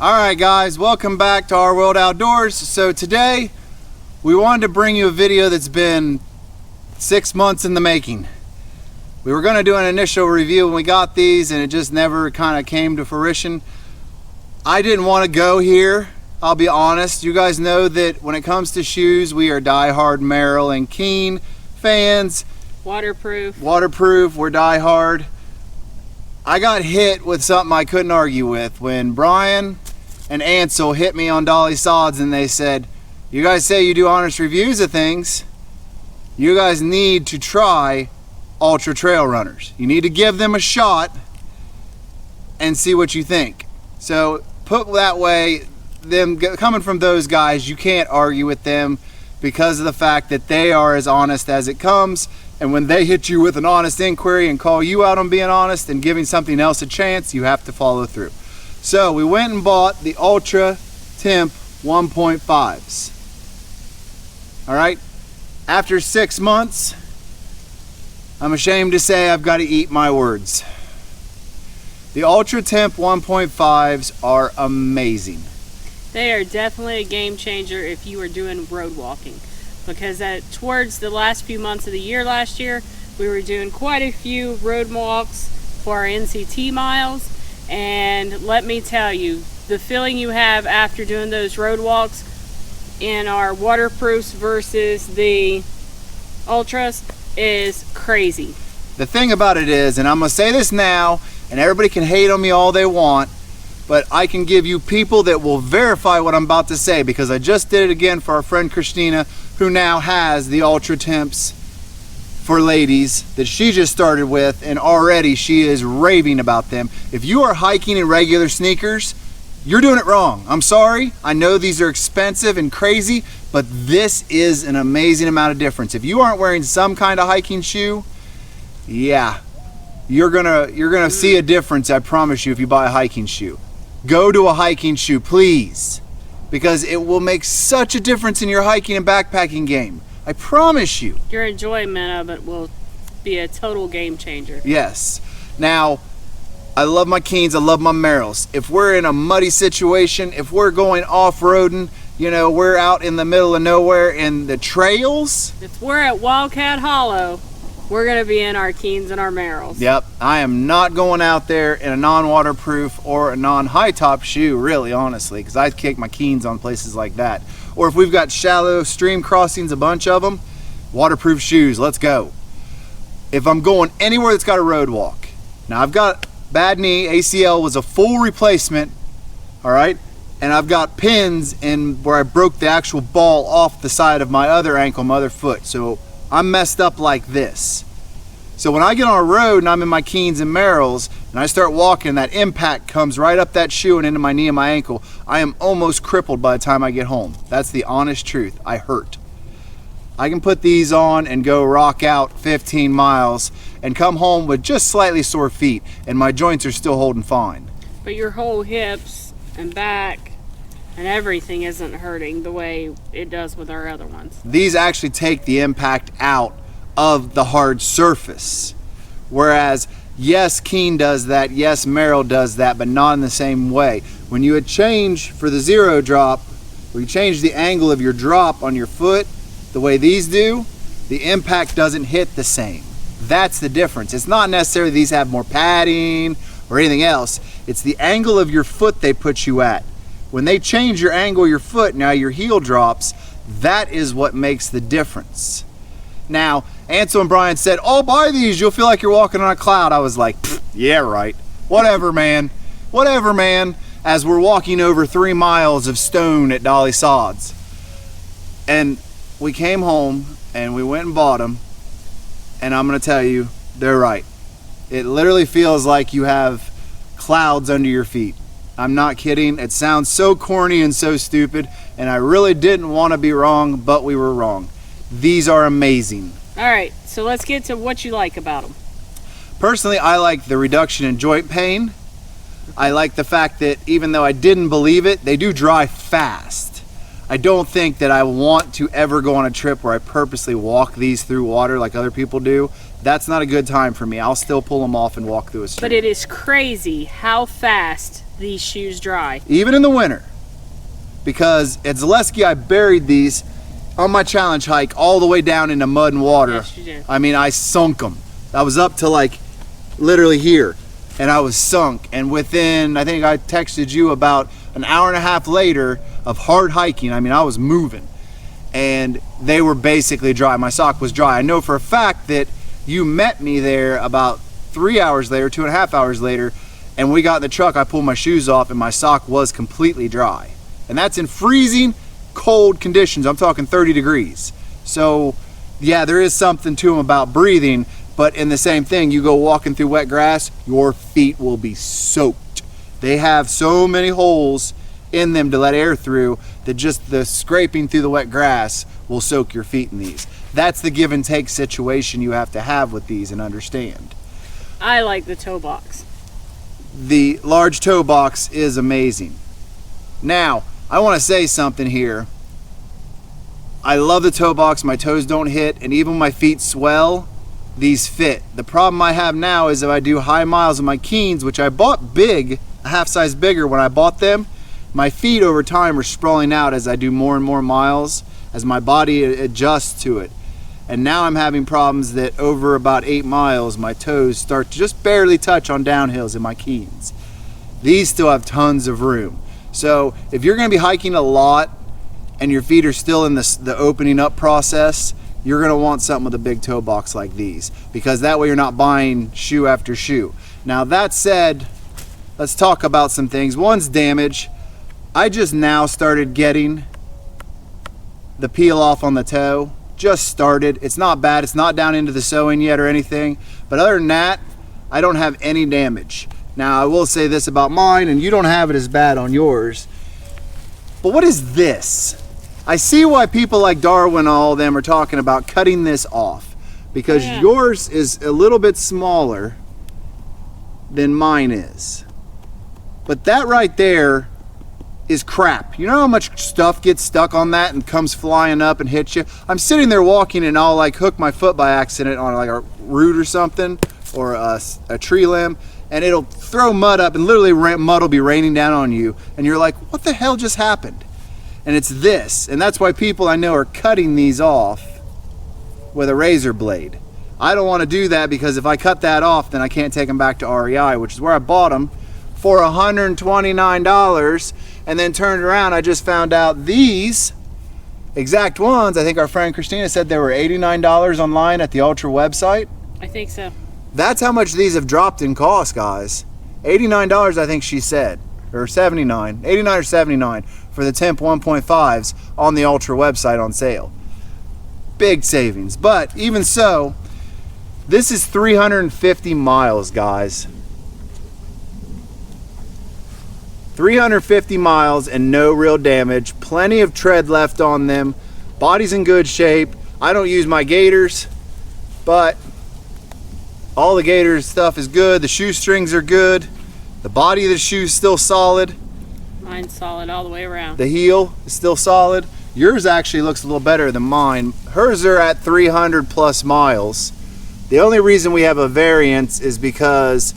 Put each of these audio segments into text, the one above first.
Alright guys, welcome back to Our World Outdoors. So today we wanted to bring you a video that's been 6 months in the making. We were going to do an initial review when we got these and it just never kind of came to fruition. I didn't want to go here, I'll be honest. You guys know that when it comes to shoes, we are die-hard Merrell and Keen fans. Waterproof, we're die-hard. I got hit with something I couldn't argue with when Brian and Ansel hit me on Dolly Sods and they said, you guys say you do honest reviews of things, you guys need to try Altra trail runners. You need to give them a shot and see what you think. So put that way, them coming from those guys, you can't argue with them because of the fact that they are as honest as it comes. And when they hit you with an honest inquiry and call you out on being honest and giving something else a chance, you have to follow through. So we went and bought the Altra Timp 1.5s. All right, after 6 months, I'm ashamed to say I've got to eat my words. The Altra Timp 1.5s are amazing. they are definitely a game changer if you are doing road walking. Because towards the last few months of the year last year, we were doing quite a few road walks for our NCT miles. And let me tell you, the feeling you have after doing those road walks in our waterproofs versus the Ultras is crazy. The thing about it is, and I'm going to say this now, and everybody can hate on me all they want, but I can give you people that will verify what I'm about to say, because I just did it again for our friend Christina, who now has the Altra Timps for ladies that she just started with, and already she is raving about them. If you are hiking in regular sneakers, you're doing it wrong. I'm sorry. I know these are expensive and crazy, but this is an amazing amount of difference. If you aren't wearing some kind of hiking shoe, yeah, you're gonna see a difference, I promise you, if you buy a hiking shoe. Go to a hiking shoe, please, because it will make such a difference in your hiking and backpacking game. I promise you. Your enjoyment of it will be a total game changer. Yes. Now, I love my Keens, I love my Merrells. If we're in a muddy situation, if we're going off-roading, you know, we're out in the middle of nowhere in the trails. If we're at Wildcat Hollow, we're gonna be in our Keens and our Merrells. Yep, I am not going out there in a non-waterproof or a non-high top shoe, really, honestly, because I kick my Keens on places like that. Or if we've got shallow stream crossings, a bunch of them, waterproof shoes, let's go. If I'm going anywhere that's got a road walk, now I've got bad knee, ACL was a full replacement, all right, and I've got pins in where I broke the actual ball off the side of my other ankle, my other foot, so I'm messed up like this. So when I get on a road and I'm in my Keens and Merrells and I start walking, that impact comes right up that shoe and into my knee and my ankle. I am almost crippled by the time I get home. That's the honest truth. I hurt. I can put these on and go rock out 15 miles and come home with just slightly sore feet, and my joints are still holding fine. But your whole hips and back and everything isn't hurting the way it does with our other ones. These actually take the impact out of the hard surface. Whereas, yes, Keen does that, yes, Merrell does that, but not in the same way. When you would change for the zero drop, where you change the angle of your drop on your foot, the way these do, the impact doesn't hit the same. That's the difference. It's not necessarily these have more padding or anything else. It's the angle of your foot they put you at. When they change your angle of your foot, now your heel drops, that is what makes the difference. Now, Ansel and Brian said, oh, buy these, you'll feel like you're walking on a cloud. I was like, yeah, right. Whatever, man. Whatever, man. As we're walking over 3 miles of stone at Dolly Sods. And we came home and we went and bought them. And I'm going to tell you, they're right. It literally feels like you have clouds under your feet. I'm not kidding. It sounds so corny and so stupid, and I really didn't want to be wrong, but we were wrong. These are amazing. All right, so let's get to what you like about them. Personally, I like the reduction in joint pain. I like the fact that even though I didn't believe it, they do dry fast. I don't think that I want to ever go on a trip where I purposely walk these through water like other people do. that's not a good time for me. I'll still pull them off and walk through a street. But it is crazy how fast these shoes dry. Even in the winter. Because at Zaleski, I buried these on my challenge hike all the way down into mud and water. Yes, you did. I mean, I sunk them. I was up to like literally here, and I was sunk. And within, I think I texted you about an hour and a half later of hard hiking, I mean, I was moving. And they were basically dry. My sock was dry. I know for a fact that you met me there about 3 hours later, 2.5 hours later, and we got in the truck, I pulled my shoes off, and my sock was completely dry. And that's in freezing cold conditions. I'm talking 30 degrees. So yeah, there is something to them about breathing, but in the same thing, you go walking through wet grass, your feet will be soaked. They have so many holes in them to let air through that just the scraping through the wet grass will soak your feet in these. That's the give and take situation you have to have with these and understand. I like the toe box. The large toe box is amazing. Now, I want to say something here. I love the toe box. My toes don't hit, and even when my feet swell, these fit. The problem I have now is if I do high miles of my Keens, which I bought big, a half size bigger when I bought them, my feet over time are sprawling out as I do more and more miles, as my body adjusts to it. And now I'm having problems that over about 8 miles, my toes start to just barely touch on downhills in my Keens. These still have tons of room. So if you're gonna be hiking a lot and your feet are still in the opening up process, you're gonna want something with a big toe box like these, because that way you're not buying shoe after shoe. Now that said, let's talk about some things. One's damage. I just now started getting the peel off on the toe. Just started. It's not bad. It's not down into the sewing yet or anything. But other than that, I don't have any damage. Now I will say this about mine, and you don't have it as bad on yours. But what is this? I see why people like Darwin and all of them are talking about cutting this off, because yours is a little bit smaller than mine is. But that right there is crap. You know how much stuff gets stuck on that and comes flying up and hits you? I'm sitting there walking and I'll like hook my foot by accident on like a root or something, or a tree limb, and it'll throw mud up, and literally mud will be raining down on you, and you're like, what the hell just happened? And it's this, and that's why people I know are cutting these off with a razor blade. I don't want to do that, because if I cut that off, then I can't take them back to REI, which is where I bought them for $129, and then turned around, I just found out these exact ones, I think our friend Christina said they were $89 online at the Altra website. I think so. That's how much these have dropped in cost, guys. $89 I think she said, or $79, $89 or $79 for the Timp 1.5s on the Altra website on sale. Big savings. But even so, this is 350 miles, guys. 350 miles and no real damage. Plenty of tread left on them. Body's in good shape. I don't use my gaiters, but all the gaiters stuff is good. The shoestrings are good. The body of the shoe's still solid. Mine's solid all the way around. The heel is still solid. Yours actually looks a little better than mine. Hers are at 300 plus miles. The only reason we have a variance is because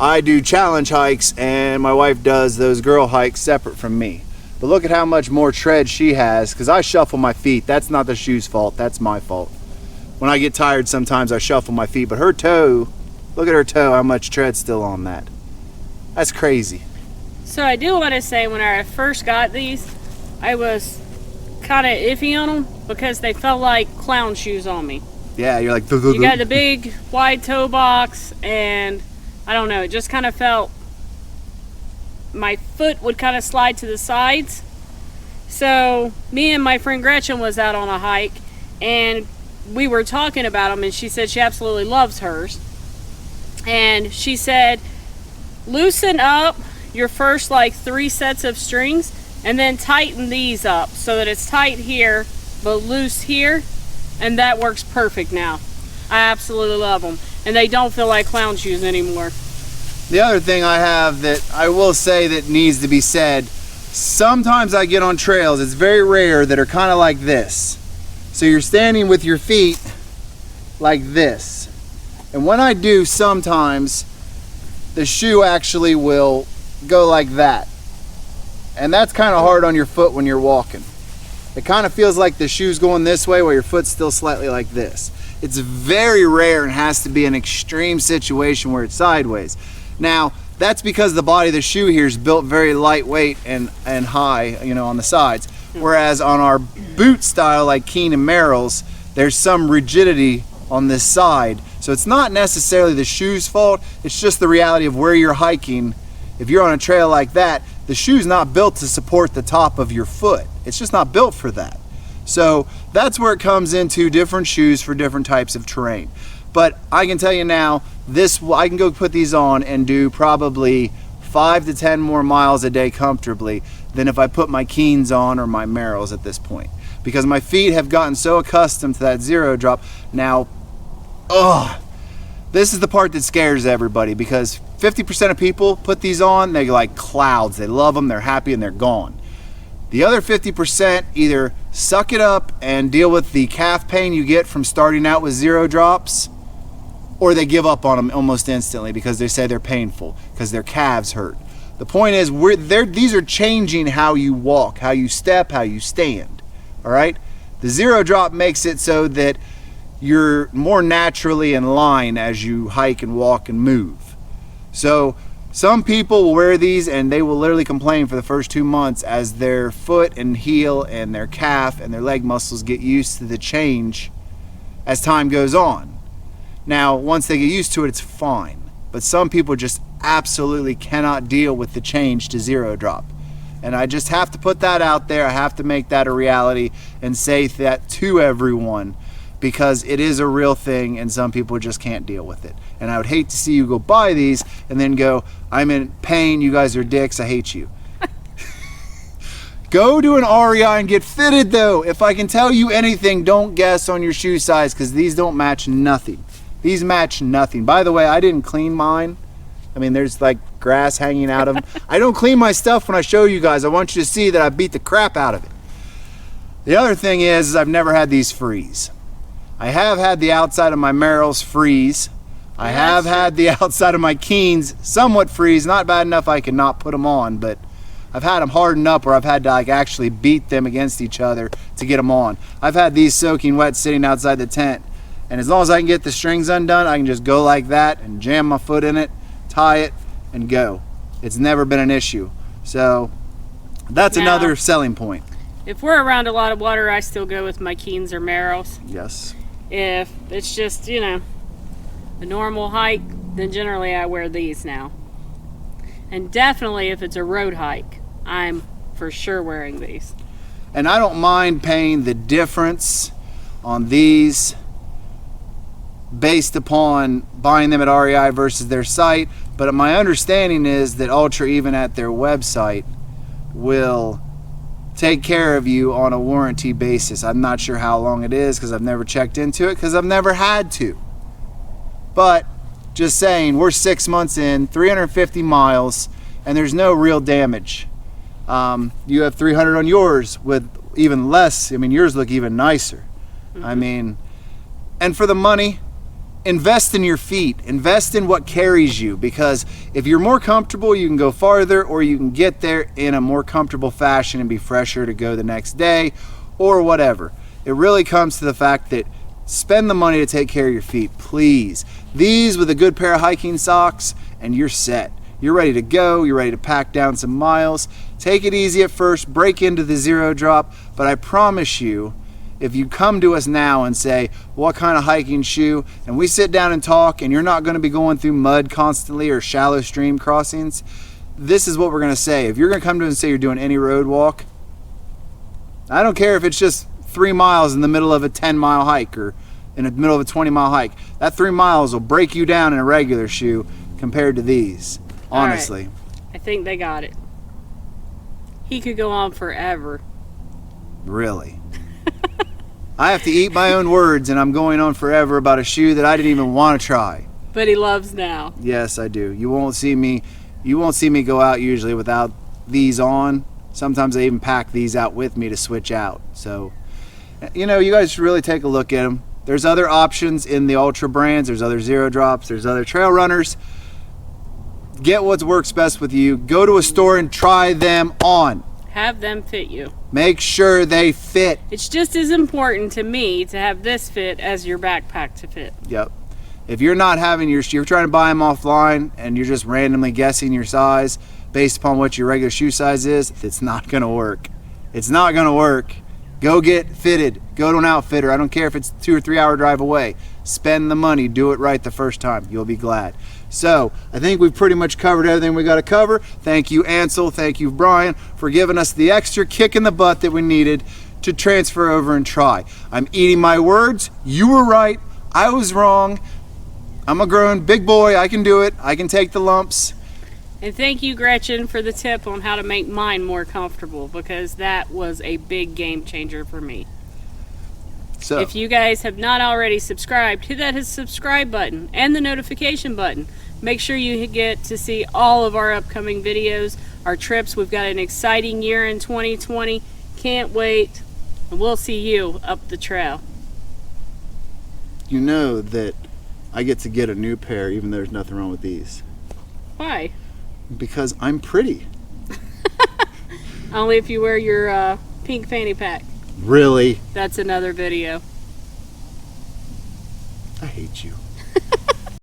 I do challenge hikes and my wife does those girl hikes separate from me. But look at how much more tread she has, because I shuffle my feet. That's not the shoe's fault, that's my fault. When I get tired, sometimes I shuffle my feet, but her toe, look at her toe, how much tread's still on that. That's crazy. So I do want to say, when I first got these, I was kind of iffy on them because they felt like clown shoes on me. Yeah, you're like, you got the big wide toe box, and I don't know, it just kind of felt, my foot would kind of slide to the sides. So me and my friend Gretchen was out on a hike, and we were talking about them, and she said she absolutely loves hers. And she said, loosen up your first like 3 sets of strings, and then tighten these up so that it's tight here but loose here, and that works perfect now. I absolutely love them, and they don't feel like clown shoes anymore. The other thing I have that I will say that needs to be said, sometimes I get on trails, it's very rare, that are kind of like this. So you're standing with your feet like this. And when I do, sometimes the shoe actually will go like that. And that's kind of hard on your foot when you're walking. It kind of feels like the shoe's going this way while your foot's still slightly like this. It's very rare and has to be an extreme situation where it's sideways. Now, that's because the body of the shoe here is built very lightweight and high, you know, on the sides. Whereas on our boot style, like Keen and Merrell's, there's some rigidity on this side. So it's not necessarily the shoe's fault, it's just the reality of where you're hiking. If you're on a trail like that, the shoe's not built to support the top of your foot. It's just not built for that. So that's where it comes into different shoes for different types of terrain. But I can tell you now, I can go put these on and do probably 5 to 10 more miles a day comfortably than if I put my Keens on or my Merrells at this point. Because my feet have gotten so accustomed to that zero drop. Now, this is the part that scares everybody, because 50% of people put these on, they're like clouds. They love them, they're happy, and they're gone. The other 50% either suck it up and deal with the calf pain you get from starting out with zero drops, or they give up on them almost instantly because they say they're painful, because their calves hurt. The point is, these are changing how you walk, how you step, how you stand. All right? The zero drop makes it so that you're more naturally in line as you hike and walk and move. So some people will wear these and they will literally complain for the first 2 months as their foot and heel and their calf and their leg muscles get used to the change as time goes on. Now, once they get used to it, it's fine. But some people just absolutely cannot deal with the change to zero drop. And I just have to put that out there. I have to make that a reality and say that to everyone, because it is a real thing and some people just can't deal with it. And I would hate to see you go buy these and then go, I'm in pain, you guys are dicks, I hate you. Go to an REI and get fitted though. If I can tell you anything, don't guess on your shoe size, because these don't match nothing. These match nothing. By the way, I didn't clean mine. I mean, there's like grass hanging out of them. I don't clean my stuff when I show you guys. I want you to see that I beat the crap out of it. The other thing is I've never had these freeze. I have had the outside of my Merrells freeze. I have had the outside of my Keens somewhat freeze. Not bad enough I could not put them on, but I've had them harden up where I've had to like actually beat them against each other to get them on. I've had these soaking wet sitting outside the tent, and as long as I can get the strings undone, I can just go like that and jam my foot in it, tie it, and go. It's never been an issue. So that's another selling point. If we're around a lot of water, I still go with my Keens or Merrells. Yes. If it's just, you know, a normal hike, then generally I wear these now. And definitely if it's a road hike, I'm for sure wearing these. And I don't mind paying the difference on these based upon buying them at REI versus their site, but my understanding is that Altra, even at their website, will take care of you on a warranty basis. I'm not sure how long it is because I've never checked into it, because I've never had to. But just saying, we're 6 months in, 350 miles, and there's no real damage. You have 300 on yours with even less. I mean, yours look even nicer. Mm-hmm. I mean, and for the money, invest in your feet. Invest in what carries you, because if you're more comfortable, you can go farther, or you can get there in a more comfortable fashion and be fresher to go the next day or whatever. It really comes to the fact that spend the money to take care of your feet, please. These with a good pair of hiking socks and you're set. You're ready to go. You're ready to pack down some miles. Take it easy at first, break into the zero drop, but I promise you, if you come to us now and say, what kind of hiking shoe, and we sit down and talk, and you're not going to be going through mud constantly or shallow stream crossings, this is what we're going to say. If you're going to come to us and say you're doing any road walk, I don't care if it's just 3 miles in the middle of a 10-mile hike or in the middle of a 20-mile hike. That 3 miles will break you down in a regular shoe compared to these, honestly. Right. I think they got it. He could go on forever. Really? I have to eat my own words, and I'm going on forever about a shoe that I didn't even want to try. But he loves now. Yes, I do. You won't see me go out usually without these on. Sometimes I even pack these out with me to switch out. So, you know, you guys should really take a look at them. There's other options in the Ultra brands. There's other zero drops. There's other trail runners. Get what works best with you. Go to a store and try them on. Have them fit you. Make sure they fit. It's just as important to me to have this fit as your backpack to fit. Yep. If you're not having you're trying to buy them offline and you're just randomly guessing your size based upon what your regular shoe size is, it's not going to work. It's not going to work. Go get fitted. Go to an outfitter. I don't care if it's 2 or 3 hour drive away. Spend the money. Do it right the first time. You'll be glad. So I think we've pretty much covered everything we got to cover. Thank you, Ansel. Thank you, Brian, for giving us the extra kick in the butt that we needed to transfer over and try. I'm eating my words. You were right. I was wrong. I'm a grown big boy. I can do it. I can take the lumps. And thank you, Gretchen, for the tip on how to make mine more comfortable, because that was a big game changer for me. So if you guys have not already subscribed, hit that subscribe button and the notification button. Make sure you get to see all of our upcoming videos, our trips. We've got an exciting year in 2020. Can't wait. And we'll see you up the trail. You know that I get to get a new pair even though there's nothing wrong with these. Why? Because I'm pretty. Only if you wear your pink fanny pack. Really? That's another video. I hate you.